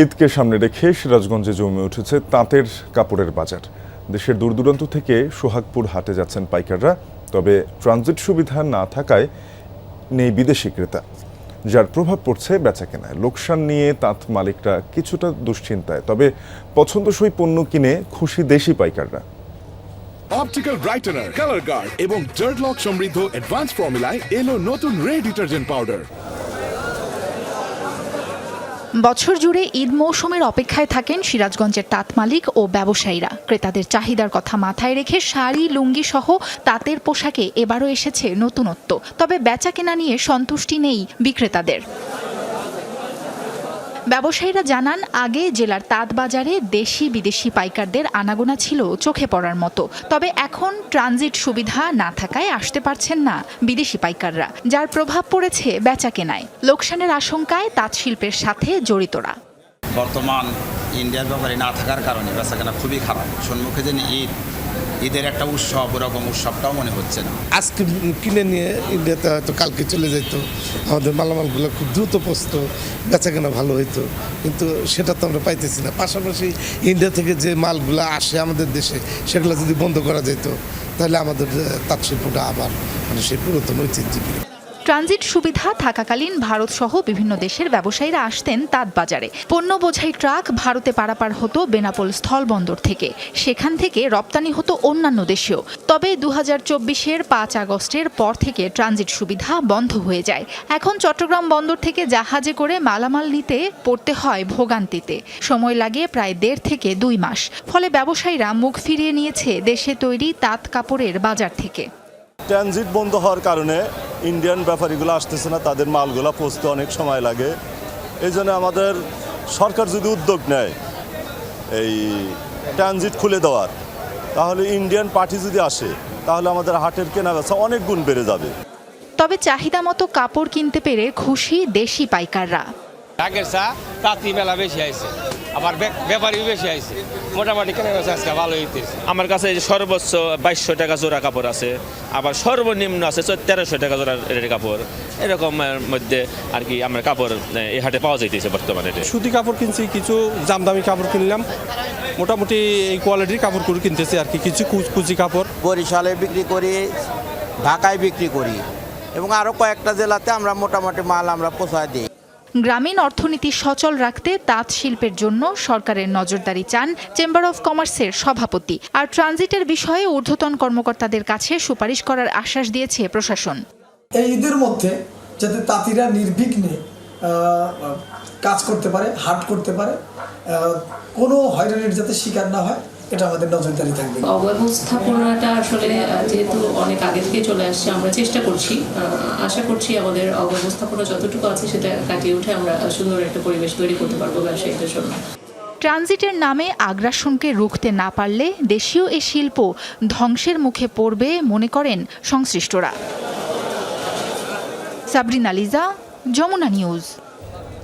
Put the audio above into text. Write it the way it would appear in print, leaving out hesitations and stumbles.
ঈদকে সামনে রেখে সিরাজগঞ্জে জমে উঠেছে তাঁতের কাপড়ের বাজার। দেশের দূর দূরান্ত থেকে সোহাগপুর হাটে যাচ্ছেন পাইকাররা, তবে ট্রানজিট সুবিধা না থাকায় নেই বিদেশি ক্রেতা, যার প্রভাব পড়ছে বেচাকেনায়। লোকসান নিয়ে তাঁত মালিকরা কিছুটা দুশ্চিন্তায়, তবে পছন্দসই পণ্য কিনে খুশি দেশি পাইকাররা। অপটিক্যাল ব্রাইটেনার, কালার গার্ড এবং ডার্ট লক সমৃদ্ধ অ্যাডভান্স ফর্মুলায় এলো নতুন রে ডিটারজেন্ট পাউডার। বছর জুড়ে ঈদ মৌসুমের অপেক্ষায় থাকেন সিরাজগঞ্জের তাঁত মালিক ও ব্যবসায়ীরা। ক্রেতাদের চাহিদার কথা মাথায় রেখে শাড়ি, লুঙ্গি সহ তাঁতের পোশাকে এবারও এসেছে নতুনত্ব। তবে বেচাকেনা নিয়ে সন্তুষ্টি নেই বিক্রেতাদের। ব্যবসায়ীরা জানান, আগে জেলার তাঁত বাজারে দেশি বিদেশি পাইকারদের আনাগোনা ছিল চোখে পড়ার মতো। তবে এখন ট্রানজিট সুবিধা না থাকায় আসতে পারছেন না বিদেশি পাইকাররা, যার প্রভাব পড়েছে বেচাকেনায়। লোকসানের আশঙ্কায় তাঁত শিল্পের সাথে জড়িতরা। বর্তমান ইন্ডিয়ার ব্যাপারে না থাকার কারণে বেচাকেনা খুবই খারাপ। সম্মুখে যে ঈদের একটা উৎসব, ওরকম উৎসবটাও মনে হচ্ছে না। আজকে কিনে নিয়ে ইন্ডিয়াতে হয়তো কালকে চলে যেত, আমাদের মালামালগুলো খুব দ্রুত পচত, বেচাকেনা ভালো হইতো, কিন্তু সেটা তো আমরা পাইতেছি না। পাশাপাশি ইন্ডিয়া থেকে যে মালগুলো আসে আমাদের দেশে, সেগুলো যদি বন্ধ করা যেত তাহলে আমাদের তাঁত শিল্পটা আবার সেই পুরাতন ঐতিহ্য। ট্রানজিট সুবিধা থাকাকালীন ভারত সহ বিভিন্ন দেশের ব্যবসায়ীরা আসতেন তাঁত বাজারে। পণ্য বোঝাই ট্রাক ভারতে পারাপার হতো বেনাপোল স্থলবন্দর থেকে, সেখান থেকে রপ্তানি হতো অন্যান্য দেশেও। তবে 2024-এর 5 আগস্টের পর থেকে ট্রানজিট সুবিধা বন্ধ হয়ে যায়। এখন চট্টগ্রাম বন্দর থেকে জাহাজে করে মালামাল নিতে পড়তে হয় ভোগান্তিতে। সময় লাগে প্রায় 1.5 থেকে 2 মাস। ফলে ব্যবসায়ীরা মুখ ফিরিয়ে নিয়েছে দেশে তৈরি তাঁত কাপড়ের বাজার থেকে। ট্রানজিট বন্ধ হওয়ার কারণে ইন্ডিয়ান ব্যাপারীগুলো আসতেছে না, তাদের মালগুলো পৌঁছতে অনেক সময় লাগে। এই জন্য আমাদের সরকার যদি উদ্যোগ নেয় এই ট্রানজিট খুলে দেওয়ার, তাহলে ইন্ডিয়ান পার্টি যদি আসে তাহলে আমাদের হাটের কেনাবেচা অনেক গুণ বেড়ে যাবে। তবে চাহিদা মতো কাপড় কিনতে পেরে খুশি দেশি পাইকাররা। আগের চা তাঁতি মেলা বেশি আইছে, আবার ব্যাপারীও বেশি আইছে, মোটামুটি কেনাবেচা আজকে ভালো হইতেছে। আমার কাছে সর্বোচ্চ 2200 টাকা জোড়া কাপড় আছে, আবার সর্বনিম্ন আছে 1300 টাকা জোড়া কাপড়। এরকম মধ্যে আর কি আমার কাপড় এই হাটে পাওয়া যাইতেছে বর্তমানে। সুতি কাপড় কিনছি, কিছু জামদামি কাপড় কিনলাম, মোটামুটি এই কোয়ালিটির কাপড় কিনতেছি আর কি। কিছু কুচি কাপড় বরিশালে বিক্রি করি, ঢাকায় বিক্রি করি এবং আরও কয়েকটা জেলাতে আমরা মোটামুটি মাল আমরা পৌঁছায় দিই। গ্রামীণ অর্থনীতি সচল রাখতে তাঁত শিল্পের জন্য সরকারের নজরদারি চান চেম্বার অব কমার্সের সভাপতি। আর ট্রানজিটের বিষয়ে ঊর্ধ্বতন কর্মকর্তাদের কাছে সুপারিশ করার আশ্বাস দিয়েছে প্রশাসন। এই ঈদের মধ্যে যাতে তাঁতিরা নির্বিঘ্নে কাজ করতে পারে, হাট করতে পারে, কোনো হয়রানির যাতে শিকার না হয়, এটা আমাদের নজরদারি থাকবে। অব্যবস্থাপনাটা আসলে যেহেতু অনেক আগে থেকে চলে আসছে, আমরা চেষ্টা করছি, আশা করছি আমাদের অব্যবস্থাপনা যতটুকু আছে সেটা কাটিয়ে উঠে আমরা সুন্দর একটা পরিবেশ তৈরি করতে পারবো ব্যবসায়ীদের জন্য। ট্রানজিটের নামে আগ্রাসনকে রুখতে না পারলে দেশীয় এ শিল্প ধ্বংসের মুখে পড়বে মনে করেন সংশ্লিষ্টরা। সাবরিনা লিজা, যমুনা নিউজ।